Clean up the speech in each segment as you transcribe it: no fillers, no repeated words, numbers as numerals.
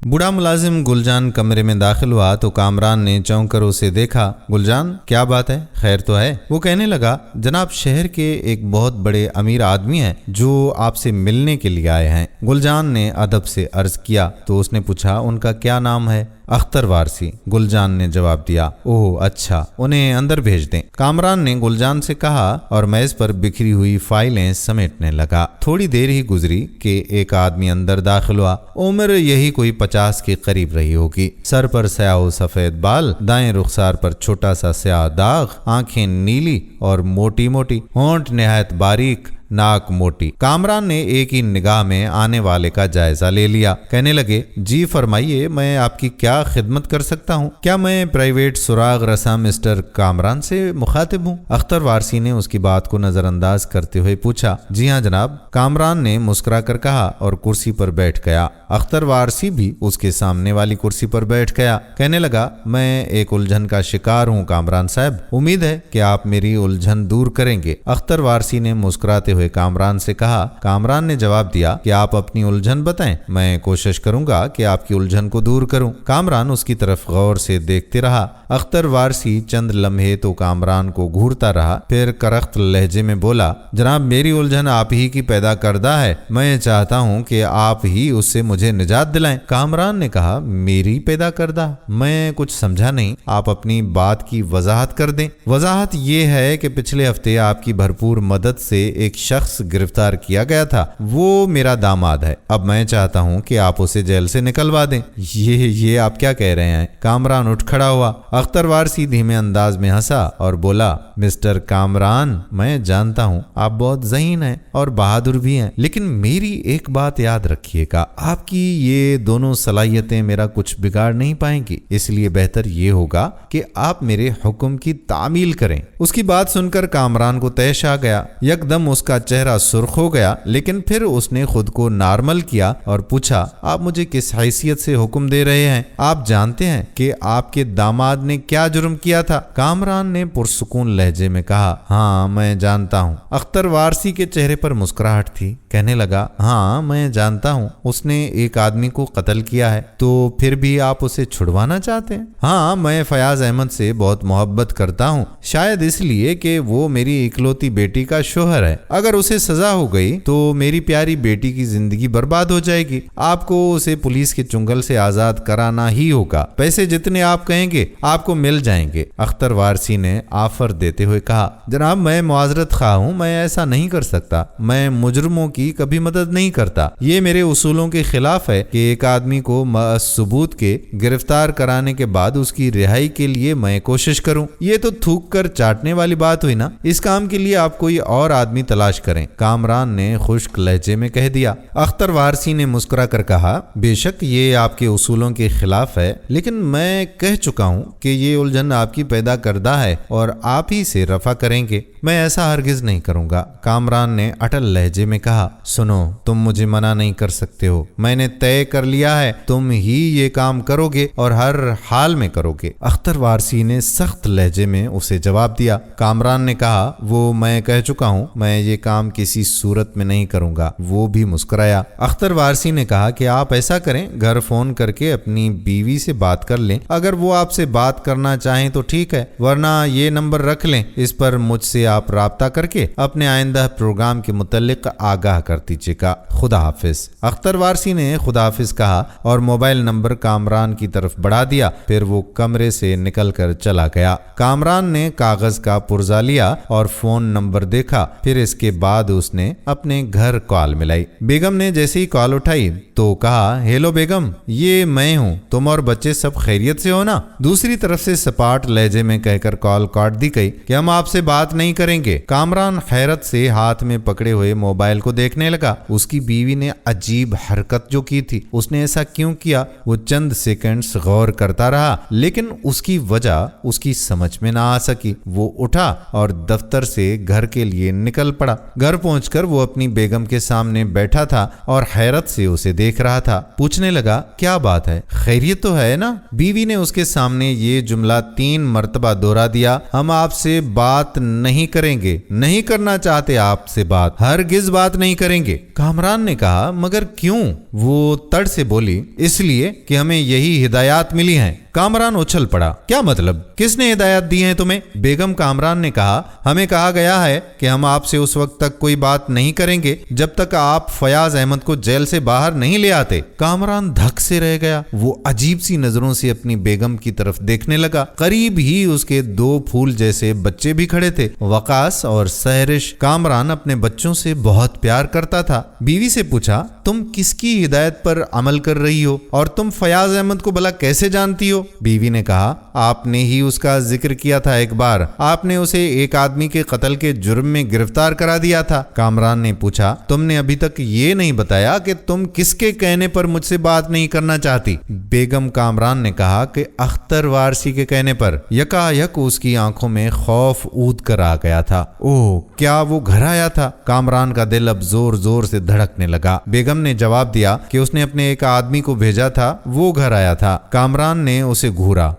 बूढ़ा मुलाजिम गुलजान कमरे में दाखिल हुआ तो कामरान ने चौंक कर उसे देखा। गुलजान, क्या बात है, खैर तो है? वो कहने लगा, जनाब शहर के एक बहुत बड़े अमीर आदमी हैं जो आपसे मिलने के लिए आए हैं। गुलजान ने अदब से अर्ज किया तो उसने पूछा, उनका क्या नाम है? अख्तर वारसी। गुलजान ने जवाब दिया, ओह अच्छा, उन्हें अंदर भेज दें। कामरान ने गुलजान से कहा और मेज पर बिखरी हुई फाइलें समेटने लगा। थोड़ी देर ही गुजरी कि एक आदमी अंदर दाखिल हुआ। उम्र यही कोई 50 के करीब रही होगी। सर पर स्याह सफेद बाल, दाएं रुखसार पर छोटा सा स्याह दाग, आंखें नीली और मोटी मोटी, होंठ निहायत बारीक, नाक मोटी। कामरान ने एक ही निगाह में आने वाले का जायजा ले लिया। कहने लगे, जी फरमाइए, मैं आपकी क्या खिदमत कर सकता हूँ? क्या मैं प्राइवेट सुराग रसा मिस्टर कामरान से मुखातिब हूँ? अख्तर वारसी ने उसकी बात को नजरअंदाज करते हुए पूछा। जी हाँ जनाब, कामरान ने मुस्कुरा कर कहा और कुर्सी पर बैठ गया। अख्तर वारसी भी उसके सामने वाली कुर्सी पर बैठ गया। कहने लगा, मैं एक उलझन का शिकार हूँ कामरान साहब, उम्मीद है कि आप मेरी उलझन दूर करेंगे। अख्तर वारसी ने मुस्कुराते हुए कामरान से कहा। कामरान ने जवाब दिया कि आप अपनी उलझन बताएं, मैं कोशिश करूंगा कि आपकी उलझन को दूर करूं। कामरान उसकी तरफ गौर से देखते रहा। अख्तर वारसी चंद लम्हे तो कामरान को घूरता रहा, फिर करख्त लहजे में बोला, जनाब मेरी उलझन आप ही की पैदा करदा है, मैं चाहता हूं कि आप ही उससे मुझे निजात दिलाएं। कामरान ने कहा, मेरी पैदा करदा? मैं कुछ समझा नहीं, आप अपनी बात की वजाहत कर दें। वजाहत ये है कि पिछले हफ्ते आपकी भरपूर मदद से एक शख्स गिरफ्तार किया गया था, वो मेरा दामाद है। अब मैं चाहता हूं कि आप उसे जेल से निकलवा दें। ये आप क्या कह रहे हैं? कामरान उठ खड़ा हुआ। अख्तर वारसी धीमे अंदाज में हंसा और बोला, मिस्टर कामरान, मैं जानता हूं आप बहुत ज़हीन हैं और बहादुर भी हैं, लेकिन मेरी एक बात याद रखिएगा, आपकी ये दोनों सलाहियतें मेरा कुछ बिगाड़ नहीं पाएंगी, इसलिए बेहतर ये होगा कि आप मेरे हुक्म की तामील करें। उसकी बात सुनकर कामरान को तैश आ गया। यकदम उसका चेहरा सुर्ख हो गया, लेकिन फिर उसने खुद को नॉर्मल किया और पूछा, आप मुझे किस हैसियत से हुक्म दे रहे हैं? आप जानते हैं कि आपके दामाद ने क्या जुर्म किया था? कामरान ने पुरसुकून लहजे में कहा, हाँ मैं जानता हूँ। अख्तर वारसी के चेहरे पर मुस्कुराहट थी। कहने लगा, हाँ मैं जानता हूँ, उसने एक आदमी को कत्ल किया है। तो फिर भी आप उसे छुड़वाना चाहते हैं? हाँ, मैं फयाज अहमद से बहुत मोहब्बत करता हूँ, शायद इसलिए कि वो मेरी इकलौती बेटी का शोहर है। अगर उसे सजा हो गई तो मेरी प्यारी बेटी की जिंदगी बर्बाद हो जाएगी। आपको उसे पुलिस के चुंगल से आजाद कराना ही होगा। पैसे जितने आप कहेंगे आपको मिल जाएंगे। अख्तर वारसी ने आफर देते हुए कहा, जनाब मैं मुआजरत खा हूँ, मैं ऐसा नहीं कर सकता। मैं मुजरमों की कभी मदद नहीं करता। ये मेरे उसूलों के खिलाफ है कि एक आदमी को सबूत के गिरफ्तार कराने के बाद उसकी रिहाई के लिए मैं कोशिश करूं। ये तो थूक कर चाटने वाली बात हुई ना। इस काम के लिए आप कोई और आदमी तलाश करें, कामरान ने खुश्क लहजे में कह दिया। अख्तर वारसी ने मुस्कुरा कर कहा, बेशक ये आपके उसूलों के खिलाफ है, लेकिन मैं कह चुका हूं कि ये उलझन आपकी पैदा करदा है और आप ही से रफा करेंगे। मैं ऐसा हरगिज नहीं करूंगा। कामरान ने अटल लहजे में कहा, सुनो, तुम मुझे मना नहीं कर सकते हो। मैंने तय कर लिया है, तुम ही ये काम करोगे और हर हाल में करोगे। अख्तर वारसी ने सख्त लहजे में उसे जवाब दिया। कामरान ने कहा, वो मैं कह चुका हूं, मैं ये काम किसी सूरत में नहीं करूंगा। वो भी मुस्कुराया। अख्तर वारसी ने कहा कि आप ऐसा करें, घर फोन करके अपनी बीवी से बात कर लें। अगर वो आपसे बात करना चाहें तो ठीक है, वरना ये नंबर रख लें, इस पर मुझसे आप राब्ता करके अपने आइंदा प्रोग्राम के मुतल्लिक आगाह कर दीजिएगा। खुदा हाफिज। अख्तर वारसी ने खुदा हाफिज कहा और मोबाइल नंबर कामरान की तरफ बढ़ा दिया। फिर वो कमरे से निकलकर चला गया। कामरान ने कागज का पुर्जा लिया और फोन नंबर देखा। फिर इसके बाद उसने अपने घर कॉल मिलाई। बेगम ने जैसे ही कॉल उठाई तो कहा, हेलो बेगम, ये मैं हूँ, तुम और बच्चे सब खैरियत से हो ना? दूसरी तरफ से सपाट लहजे में कहकर कॉल काट दी गई कि हम आपसे बात नहीं करेंगे। कामरान हैरत से हाथ में पकड़े हुए मोबाइल को देखने लगा। उसकी बीवी ने अजीब हरकत जो की थी, उसने ऐसा क्यों किया? वो चंद सेकंड्स गौर करता रहा, लेकिन उसकी वजह उसकी समझ में ना आ सकी। वो उठा और दफ्तर से घर के लिए निकल पड़ा। घर पहुंचकर वो अपनी बेगम के सामने बैठा था और हैरत से उसे देख रहा था। पूछने लगा, क्या बात है, खैरियत तो है ना? बीवी ने उसके सामने ये जुमला 3 मर्तबा दोहरा दिया, हम आपसे बात नहीं करेंगे, नहीं करना चाहते आपसे बात, हरगिज बात नहीं करेंगे। कामरान ने कहा, मगर क्यों? वो तड़ से बोली, इसलिए कि हमें यही हिदायत मिली हैं। कामरान उछल पड़ा, क्या मतलब, किसने हिदायत दी है तुम्हें? बेगम कामरान ने कहा, हमें कहा गया है कि हम आपसे उस वक्त तक कोई बात नहीं करेंगे जब तक आप फयाज अहमद को जेल से बाहर नहीं ले आते। कामरान धक से रह गया। वो अजीब सी नजरों से अपनी बेगम की तरफ देखने लगा। करीब ही उसके 2 फूल जैसे बच्चे भी खड़े थे, वकास और सहरिश। कामरान अपने बच्चों से बहुत प्यार करता था। बीवी से पूछा, तुम किसकी हिदायत पर अमल कर रही हो और तुम फयाज अहमद को भला कैसे जानती हो? बीवी ने कहा, आपने ही उसका जिक्र किया था एक बार, आपने उसे एक आदमी के कत्ल के जुर्म में गिरफ्तार करा दिया था। कामरान ने पूछा, तुमने अभी तक ये नहीं बताया कि तुम किसके कहने पर मुझसे बात नहीं करना चाहती? बेगम कामरान ने कहा कि अख्तर वारसी के कहने पर। यकायक उसकी आंखों में खौफ ऊद कर आ गया था। ओह, क्या वो घर आया था? कामरान का दिल अब जोर जोर से धड़कने लगा। बेगम ने जवाब दिया कि उसने अपने एक आदमी को भेजा था, वो घर आया था। कामरान ने उसे घूरा।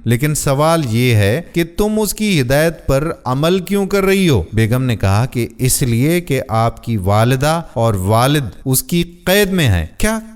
लेकिन सवाल ये है कि तुम उसकी हिदायत पर अमल क्यों कर रही हो? बेगम ने कहा कि इसलिए कि आपकी वालिदा और वालिद उसकी कैद में हैं।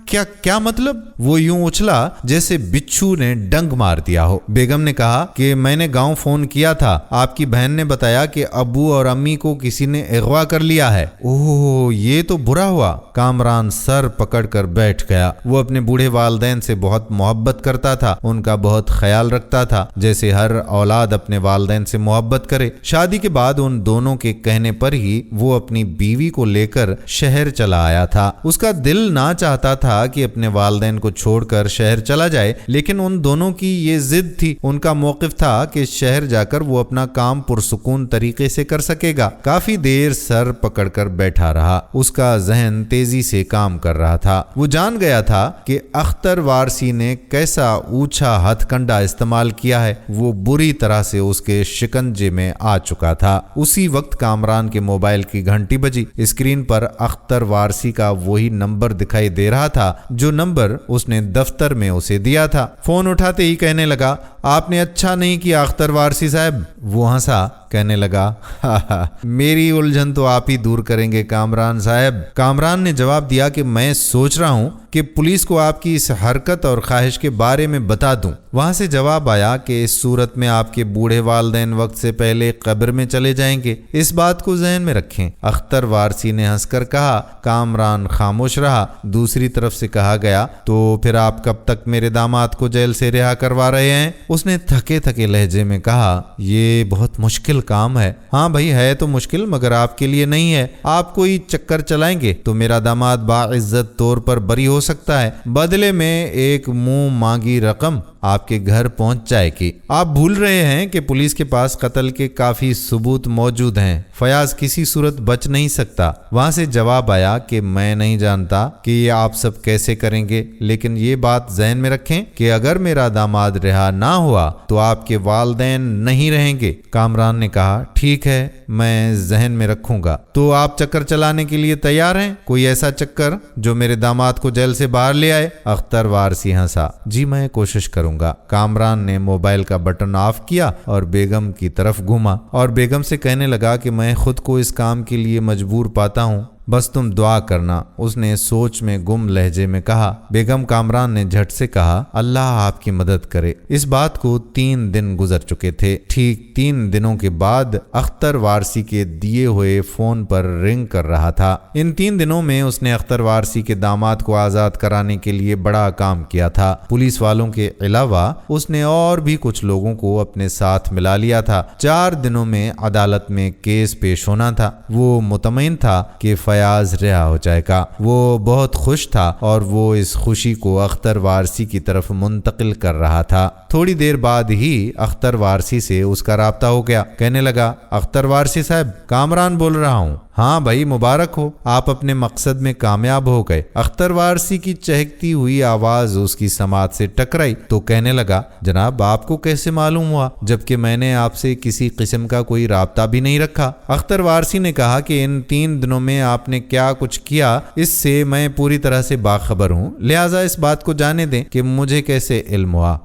क्या मतलब? वो यूं उछला जैसे बिच्छू ने डंक मार दिया हो। बेगम ने कहा कि मैंने गांव फोन किया था, आपकी बहन ने बताया कि अब्बू और अम्मी को किसी ने अगवा कर लिया है। ओह, ये तो बुरा हुआ। कामरान सर पकड़कर बैठ गया। वो अपने बूढ़े वालिदैन से बहुत मोहब्बत करता था, उनका बहुत ख्याल रखता था, जैसे हर औलाद अपने वालिदैन से मोहब्बत करे। शादी के बाद उन दोनों के कहने पर ही वो अपनी बीवी को लेकर शहर चला आया था। उसका दिल ना चाहता था कि अपने वालिदैन को छोड़कर शहर चला जाए, लेकिन उन दोनों की ये जिद थी। उनका मौक़िफ़ था कि शहर जाकर वो अपना काम पुरसुकून तरीके से कर सकेगा। काफी देर सर पकड़कर बैठा रहा। उसका जहन तेजी से काम कर रहा था। वो जान गया था कि अख्तर वारसी ने कैसा ऊंचा हथकंडा इस्तेमाल किया है। वो बुरी तरह से उसके शिकंजे में आ चुका था। उसी वक्त कामरान के मोबाइल की घंटी बजी। स्क्रीन पर अख्तर वारसी का वही नंबर दिखाई दे रहा था जो नंबर उसने दफ्तर में उसे दिया था। फोन उठाते ही कहने लगा, आपने अच्छा नहीं किया अख्तर वारसी साहब। वो हंसा, कहने लगा, मेरी उलझन तो आप ही दूर करेंगे कामरान साहब। कामरान ने जवाब दिया कि मैं सोच रहा हूं कि पुलिस को आपकी इस हरकत और ख्वाहिश के बारे में बता दूं। वहां से जवाब आया कि इस सूरत में आपके बूढ़े वालिदैन वक्त से पहले कब्र में चले जाएंगे, इस बात को ज़हन में रखें। अख्तर वारसी ने हंसकर कहा। कामरान खामोश रहा। दूसरी तरफ से कहा गया, तो फिर आप कब तक मेरे दामाद को जेल से रिहा करवा रहे हैं? उसने थके थके लहजे में कहा, ये बहुत मुश्किल काम है। हाँ भाई, है तो मुश्किल, मगर आपके लिए नहीं है। आप कोई चक्कर चलाएंगे तो मेरा दामाद बाइज्जत तौर पर बरी हो सकता है। बदले में एक मुंह मांगी रकम आपके घर पहुंच जाएगी। आप भूल रहे हैं कि पुलिस के पास कत्ल के काफी सबूत मौजूद हैं। फयाज किसी सूरत बच नहीं सकता। वहां से जवाब आया कि मैं नहीं जानता कि ये आप सब कैसे करेंगे, लेकिन ये बात ज़हन में रखें कि अगर मेरा दामाद रिहा ना हुआ तो आपके वालिदैन नहीं रहेंगे। कामरान ने कहा, ठीक है, मैं ज़हन में रखूंगा। तो आप चक्कर चलाने के लिए तैयार हैं? कोई ऐसा चक्कर जो मेरे दामाद को जेल से बाहर ले आए? अख्तर वारसी हंसा, जी मैं कोशिश करूंगा। कामरान ने मोबाइल का बटन ऑफ किया और बेगम की तरफ घूमा और बेगम से कहने लगा कि मैं खुद को इस काम के लिए मजबूर पाता हूं, बस तुम दुआ करना। उसने सोच में गुम लहजे में कहा। बेगम कामरान ने झट से कहा, अल्लाह आपकी मदद करे। इस बात को 3 दिन गुजर चुके थे। ठीक 3 दिनों के बाद अख्तर वारसी के दिए हुए फोन पर रिंग कर रहा था। इन 3 दिनों में उसने अख्तर वारसी के दामाद को आजाद कराने के लिए बड़ा काम किया था। पुलिस वालों के अलावा उसने और भी कुछ लोगों को अपने साथ मिला लिया था। 4 दिनों में अदालत में केस पेश होना था। वो मुतमईन था कि फयाज रिहा हो जाएगा। वो बहुत खुश था और वो इस खुशी को अख्तर वारसी की तरफ मुंतकिल कर रहा था। थोड़ी देर बाद ही अख्तर वारसी से उसका राब्ता हो गया। कहने लगा, अख्तर वारसी साहब, कामरान बोल रहा हूँ। हाँ भाई, मुबारक हो, आप अपने मकसद में कामयाब हो गए। अख्तर वारसी की चहकती हुई आवाज उसकी समात से टकराई तो कहने लगा, जनाब आपको कैसे मालूम हुआ, जबकि मैंने आपसे किसी किस्म का कोई राब्ता भी नहीं रखा। अख्तर वारसी ने कहा कि इन 3 दिनों में आपने क्या कुछ किया इससे मैं पूरी तरह से बाखबर हूँ, लिहाजा इस बात को जाने दें कि मुझे कैसे इल्म हुआ।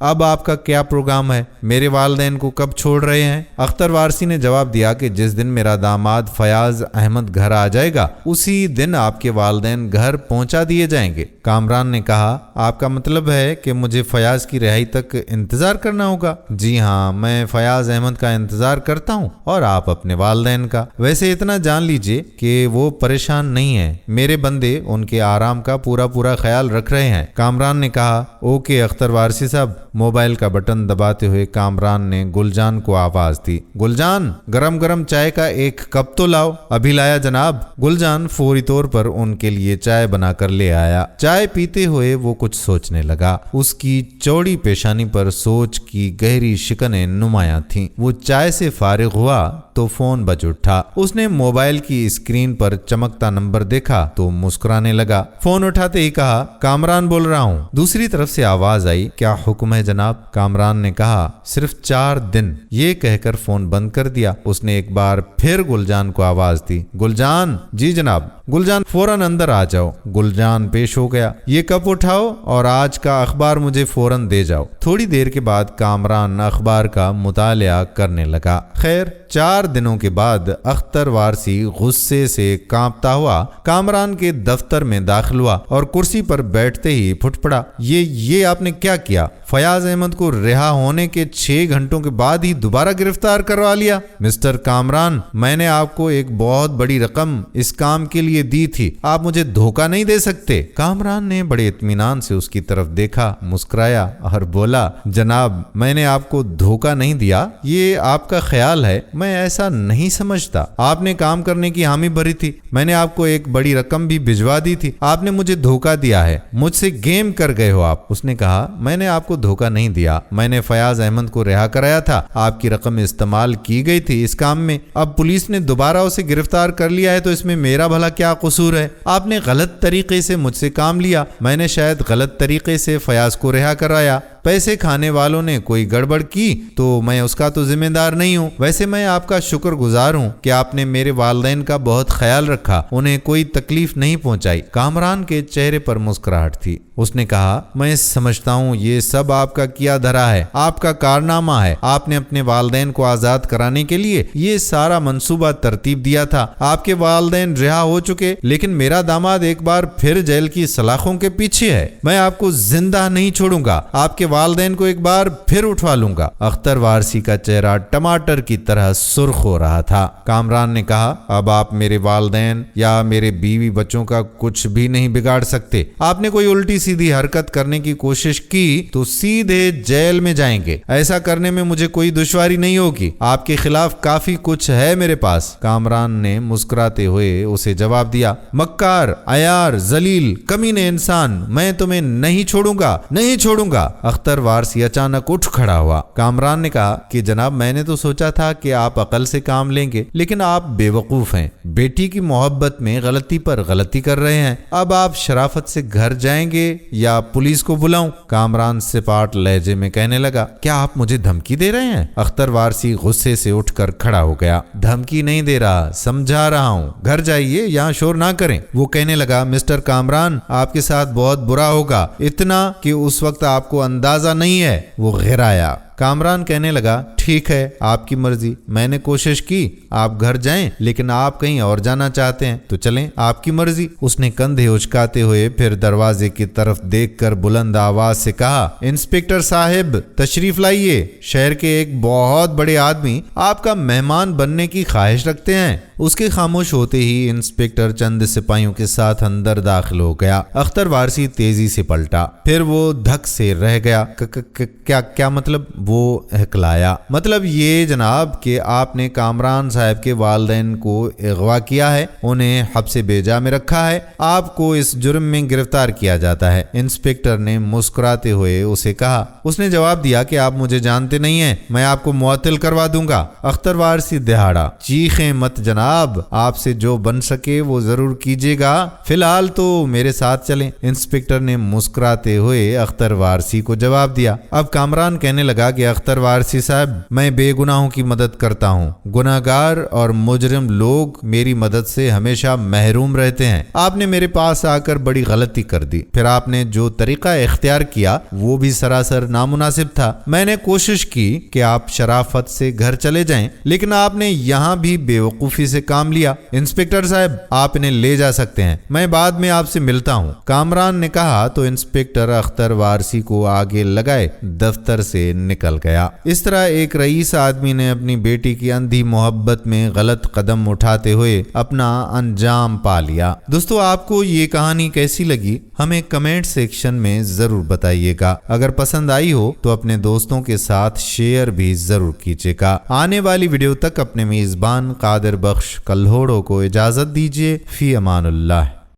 अब आपका क्या प्रोग्राम है? मेरे वालिदैन को कब छोड़ रहे हैं? अख्तर वारसी ने जवाब दिया कि जिस दिन मेरा दामाद फयाज फयाज अहमद घर आ जाएगा उसी दिन आपके वालिदैन घर पहुंचा दिए जाएंगे। कामरान ने कहा, आपका मतलब है कि मुझे फयाज की रिहाई तक इंतजार करना होगा? जी हाँ, मैं फयाज अहमद का इंतजार करता हूँ और आप अपने वालिदैन का। वैसे इतना जान लीजिए कि वो परेशान नहीं है, मेरे बंदे उनके आराम का पूरा पूरा ख्याल रख रहे हैं। कामरान ने कहा, ओके अख्तर वारसी साहब। मोबाइल का बटन दबाते हुए कामरान ने गुलजान को आवाज दी, गुलजान गरम गरम चाय का एक कप तो लाओ। अभी लाया जनाब। गुलजान फौरी तौर पर उनके लिए चाय बनाकर ले आया। चाय पीते हुए वो कुछ सोचने लगा। उसकी चौड़ी पेशानी पर सोच की गहरी शिकनें नुमायां थीं। वो चाय से फारिग हुआ तो फोन बज उठा। उसने मोबाइल की स्क्रीन पर चमकता नंबर देखा तो मुस्कुराने लगा। फोन उठाते ही कहा, कामरान बोल रहा हूँ। दूसरी तरफ से आवाज आई, क्या हुक्म है जनाब? कामरान ने कहा, सिर्फ 4 दिन। ये कहकर फोन बंद कर दिया। उसने एक बार फिर गुलजान को आवाज दी, गुलजान। जी जनाब। गुलजान फौरन अंदर आ जाओ। गुलजान पेश हो गया। ये कप उठाओ और आज का अखबार मुझे फौरन दे जाओ। थोड़ी देर के बाद कामरान अखबार का मुतालिया करने लगा। खैर 4 दिनों के बाद अख्तर वारसी गुस्से से कांपता हुआ कामरान के दफ्तर में दाखिल हुआ और कुर्सी पर बैठते ही फुट पड़ा। ये आपने क्या किया? फयाज अहमद को रिहा होने के 6 घंटों के बाद ही दोबारा गिरफ्तार करवा लिया। मिस्टर कामरान, मैंने आपको एक बहुत बड़ी रकम इस काम के लिए दी थी, आप मुझे धोखा नहीं दे सकते। कामरान ने बड़े इत्मीनान से उसकी तरफ देखा, मुस्कुराया और बोला, जनाब मैंने आपको धोखा नहीं दिया, ये आपका ख्याल है, मैं ऐसा नहीं समझता। आपने काम करने की हामी भरी थी, मैंने आपको एक बड़ी रकम भी भिजवा दी थी, आपने मुझे धोखा दिया है, मुझसे गेम कर गए हो आप। उसने कहा, मैंने आपको धोखा नहीं दिया, मैंने फयाज अहमद को रिहा कराया था, आपकी रकम इस्तेमाल की गई थी इस काम में। अब पुलिस ने दोबारा उसे गिरफ्तार कर लिया है तो इसमें मेरा भला क्या कसूर है? आपने गलत तरीके से मुझसे काम लिया, मैंने शायद गलत तरीके से फयाज को रिहा कराया। पैसे खाने वालों ने कोई गड़बड़ की तो मैं उसका तो जिम्मेदार नहीं हूँ। वैसे मैं आपका शुक्रगुजार हूँ कि आपने मेरे वालिदैन का बहुत ख्याल रखा, उन्हें कोई तकलीफ नहीं पहुंचाई। कामरान के चेहरे पर मुस्कुराहट थी। उसने कहा, मैं समझता हूँ ये सब आपका किया धरा है, आपका कारनामा है। आपने अपने वालिदैन को आजाद कराने के लिए ये सारा मंसूबा तरतीब दिया था। आपके वालिदैन रिहा हो चुके, लेकिन मेरा दामाद एक बार फिर जेल की सलाखों के पीछे है। मैं आपको जिंदा नहीं छोड़ूंगा, आपके वालिदैन को एक बार फिर उठवा लूंगा। अख्तर वारसी का चेहरा टमाटर की तरह सुर्ख हो रहा था। कामरान ने कहा, अब आप मेरे वालिदैन या मेरे बीवी बच्चों का कुछ भी नहीं बिगाड़ सकते। आपने कोई उल्टी सीधी हरकत करने की कोशिश की तो सीधे जेल में जाएंगे। ऐसा करने में मुझे कोई दुश्वारी नहीं होगी, आपके खिलाफ काफी कुछ है मेरे पास। कामरान ने मुस्कुराते हुए उसे जवाब दिया, मक्कार, अयार, जलील, कमीने इंसान, मैं तुम्हें नहीं छोड़ूंगा, नहीं छोड़ूंगा। अख्तर वारसी अचानक उठ खड़ा हुआ। कामरान ने कहा कि जनाब मैंने तो सोचा था कि आप अकल से काम लेंगे, लेकिन आप बेवकूफ हैं। बेटी की मोहब्बत में गलती पर गलती कर रहे हैं। अब आप शराफत से घर जाएंगे या पुलिस को बुलाऊं? कामरान सिपाट लहजे में कहने लगा, क्या आप मुझे धमकी दे रहे हैं? अख्तर वारसी गुस्से से उठकर खड़ा हो गया। धमकी नहीं दे रहा, समझा रहा हूँ, घर जाइए, यहाँ शोर ना करें। वो कहने लगा, मिस्टर कामरान आपके साथ बहुत बुरा होगा, इतना कि उस वक्त आपको अंदाजा नहीं है। वो गिराया। कामरान कहने लगा, ठीक है आपकी मर्जी, मैंने कोशिश की, आप घर जाएं, लेकिन आप कहीं और जाना चाहते हैं तो चलें, आपकी मर्जी। उसने कंधे उचकाते हुए फिर दरवाजे की तरफ देखकर बुलंद आवाज से कहा, इंस्पेक्टर साहिब तशरीफ लाइए, शहर के एक बहुत बड़े आदमी आपका मेहमान बनने की ख्वाहिश रखते हैं। उसके खामोश होते ही इंस्पेक्टर चंद सिपाहियों के साथ अंदर दाखिल हो गया। अख्तर वारसी तेजी से पलटा, फिर वो धक से रह गया। क्या मतलब? वो हकलाया, मतलब ये जनाब कि आपने कामरान साहब के वालिदैन को अगवा किया है, उन्हें हब्से बेजा में रखा है, आपको इस जुर्म में गिरफ्तार किया जाता है। इंस्पेक्टर ने मुस्कुराते हुए उसे कहा। उसने जवाब दिया कि आप मुझे जानते नहीं हैं, मैं आपको मुअत्तल करवा दूंगा। अख्तर वारसी दहाड़ा, चीखें मत जनाब, आपसे जो बन सके वो जरूर कीजिएगा, फिलहाल तो मेरे साथ चलें। इंस्पेक्टर ने मुस्कुराते हुए अख्तर वारसी को जवाब दिया। अब कामरान कहने लगा कि अख्तर वारसी साहब, मैं बेगुनाहों की मदद करता हूँ, गुनाहगार और मुजरिम लोग मेरी मदद से हमेशा महरूम रहते हैं। आपने मेरे पास आकर बड़ी गलती कर दी, फिर आपने जो तरीका इख्तियार किया वो भी सरासर नामुनासिब था। मैंने कोशिश की कि आप शराफत से घर चले जाएं, लेकिन आपने यहाँ भी बेवकूफ़ी से से काम लिया। इंस्पेक्टर साहब, आप इन्हें ले जा सकते हैं, मैं बाद में आपसे मिलता हूँ, कामरान ने कहा तो इंस्पेक्टर अख्तर वारसी को आगे लगाए दफ्तर से निकल गया। इस तरह एक रईस आदमी ने अपनी बेटी की अंधी मोहब्बत में गलत कदम उठाते हुए अपना अंजाम पा लिया। दोस्तों, आपको ये कहानी कैसी लगी हमें कमेंट सेक्शन में जरूर बताइएगा। अगर पसंद आई हो तो अपने दोस्तों के साथ शेयर भी जरूर कीजिएगा। आने वाली वीडियो तक अपने मेजबान कादिर बख्श कल्होड़ो को इजाजत दीजिए। फी अमानुल्लाह।